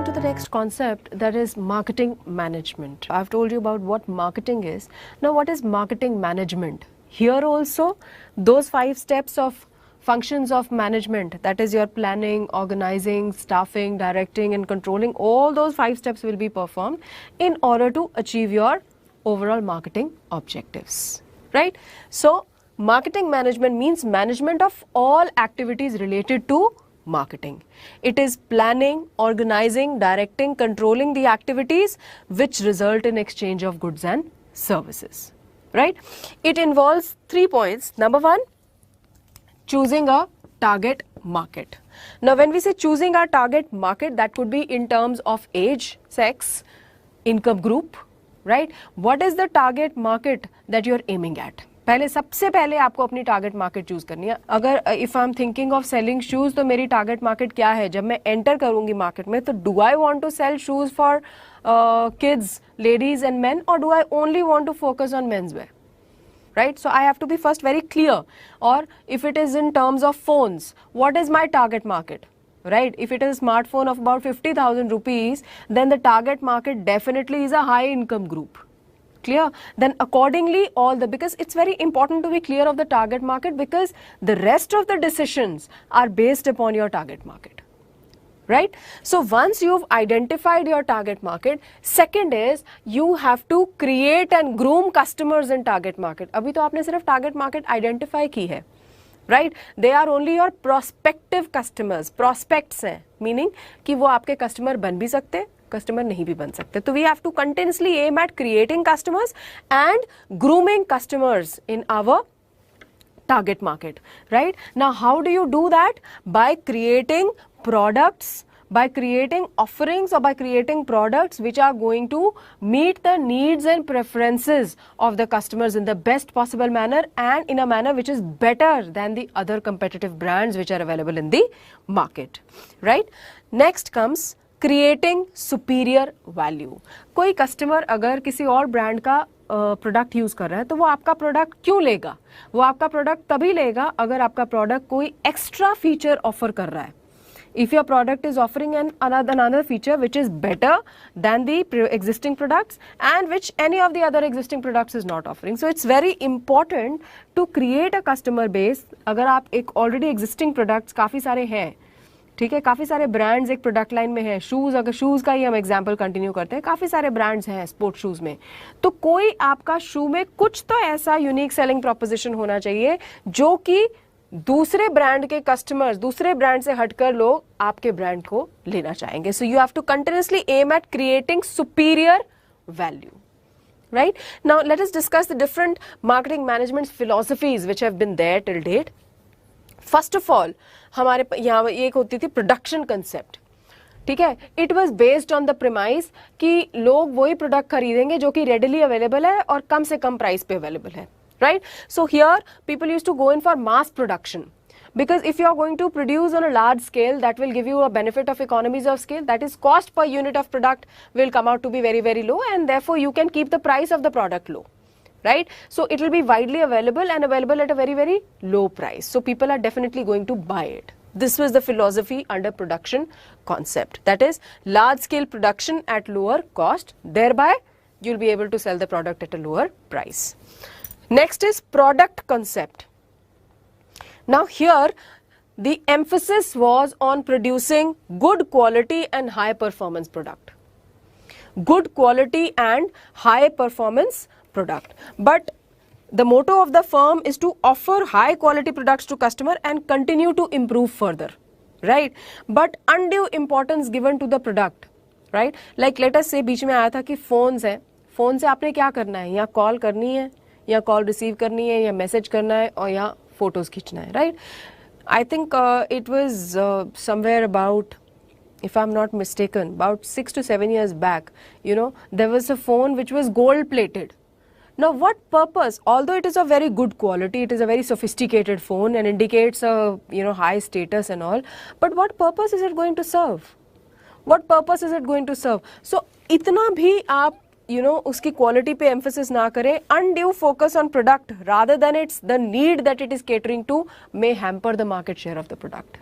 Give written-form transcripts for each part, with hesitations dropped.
to the next concept, that is marketing management. I've told you about what marketing is. Now what is marketing management? Here also those 5 steps of functions of management, that is your planning, organizing, staffing, directing and controlling, all those 5 steps will be performed in order to achieve your overall marketing objectives, right? So marketing management means management of all activities related to marketing. It is planning, organizing, directing, controlling the activities which result in exchange of goods and services, right? It involves 3 points. Number 1, choosing a target market. Now when we say choosing our target market, that could be in terms of age, sex, income group, right? What is the target market that you are aiming at? पहले सबसे पहले आपको अपनी target market choose करनी है. अगर if I am thinking of selling shoes, तो मेरी टारगेट मार्केट क्या है? जब मैं एंटर करूंगी मार्केट में, तो do I want to sell shoes for kids, ladies and men, और do I only want to focus on men's wear? Right? So I have to be first very clear. Or if it is in terms of phones, what is my target market? Right? If it is a smartphone of about 50,000 rupees, then the target market definitely is a high income group. Clear? Then accordingly because it's very important to be clear of the target market, because the rest of the decisions are based upon your target market. Right? So once you've identified your target market, second is you have to create and groom customers in target market. अभी तो आपने सिर्फ target market identify की है, right? They are only your prospective customers. Prospects हैं, meaning कि वो आपके customer बन भी सकते, customer नहीं भी बन सकते. तो we have to continuously aim at creating customers and grooming customers in our target market, right? Now how do you do that? By creating products, by creating offerings, or by creating products which are going to meet the needs and preferences of the customers in the best possible manner, and in a manner which is better than the other competitive brands which are available in the market, right? Next comes creating superior value. कोई customer अगर किसी और brand का product use कर रहा है, तो वो आपका प्रोडक्ट क्यों लेगा? वो आपका प्रोडक्ट तभी लेगा अगर आपका प्रोडक्ट कोई एक्स्ट्रा फीचर ऑफर कर रहा है. If your product is offering another feature which is better than the existing products, and which any of the other existing products is not offering. So it's very important to create a customer base. अगर आप एक already existing products काफ़ी सारे हैं, ठीक है, काफ़ी सारे ब्रांड्स एक प्रोडक्ट लाइन में है. शूज़, अगर शूज़ का ही हम एग्जांपल कंटिन्यू करते हैं, काफ़ी सारे ब्रांड्स हैं स्पोर्ट शूज़ में, तो कोई आपका शू में कुछ तो ऐसा यूनिक सेलिंग प्रोपोजिशन होना चाहिए जो कि दूसरे ब्रांड के कस्टमर्स, दूसरे ब्रांड से हटकर लोग आपके ब्रांड को लेना चाहेंगे. So you have to continuously aim at creating superior value. Right? Now let us discuss the different marketing management philosophies which have been there till date. First of all, हमारे यहाँ एक होती थी प्रोडक्शन कंसेप्ट. ठीक है, it was based on the premise कि लोग वही प्रोडक्ट खरीदेंगे जो कि रेडिली अवेलेबल है और कम से कम प्राइस पे अवेलेबल है. Right? So here people used to go in for mass production, because if you are going to produce on a large scale, that will give you a benefit of economies of scale, that is cost per unit of product will come out to be very, very low, and therefore you can keep the price of the product low. Right? So it will be widely available and available at a very, very low price. So people are definitely going to buy it. This was the philosophy under production concept. That is large scale production at lower cost. Thereby you'll be able to sell the product at a lower price. Next is product concept. Now here the emphasis was on producing good quality and high performance product. Good quality and high performance product. But the motto of the firm is to offer high quality products to customer and continue to improve further. Right? But undue importance given to the product. Right? Like let us say बीच में आया था कि phones है. Phone से आपने क्या करना है? या कॉल करनी है, या कॉल रिसीव करनी है, या मैसेज करना है, और या फोटोज खींचना है. Right? I think it was somewhere about, if I'm not mistaken, about 6 to 7 years back, you know, there was a phone which was gold plated. Now what purpose? Although it is of very good quality, it is a very sophisticated phone and indicates a, you know, high status and all, but what purpose is it going to serve? What purpose is it going to serve? So इतना भी आप, you know, उसकी quality पे emphasis ना करें. Undue focus on product rather than it's the need that it is catering to may hamper the market share of the product.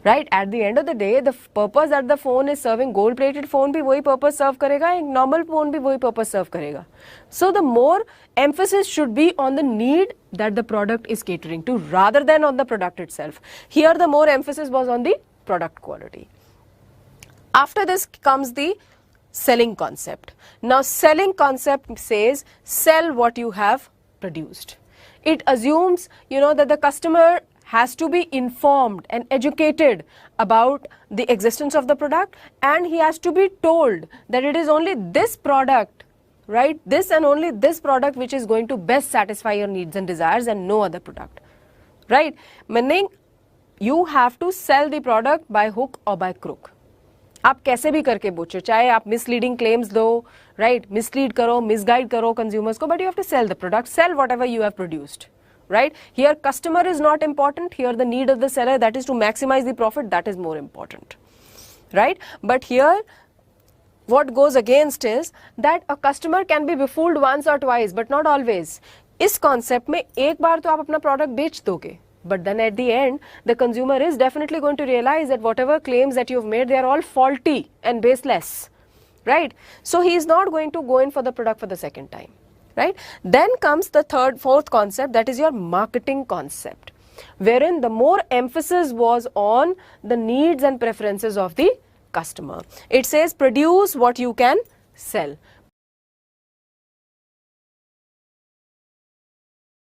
right? At the end of the day, the purpose that the phone is serving, gold plated phone भी वही purpose serve करेगा, एक normal phone भी वही purpose serve करेगा. So the more emphasis should be on the need that the product is catering to rather than on the product itself. Here the more emphasis was on the product quality. After this comes the selling concept. Now selling concept says sell what you have produced. It assumes, that the customer has to be informed and educated about the existence of the product, and he has to be told that it is only this product, right, this and only this product which is going to best satisfy your needs and desires and no other product, right? Meaning you have to sell the product by hook or by crook. आप कैसे भी करके बेचो, चाहे आप misleading claims दो, right, mislead करो, misguide करो consumers को, but you have to sell the product, sell whatever you have produced. Right? Here customer is not important, here the need of the seller, that is to maximize the profit, that is more important, right? But here what goes against is that a customer can be befooled once or twice but not always. इस concept में एक बार तो आप अपना product बेच दोगे, but then at the end the consumer is definitely going to realize that whatever claims that you've made, they are all faulty and baseless, right? So he is not going to go in for the product for the second time. Right? Then comes the fourth concept, that is your marketing concept, wherein the more emphasis was on the needs and preferences of the customer. It says produce what you can sell.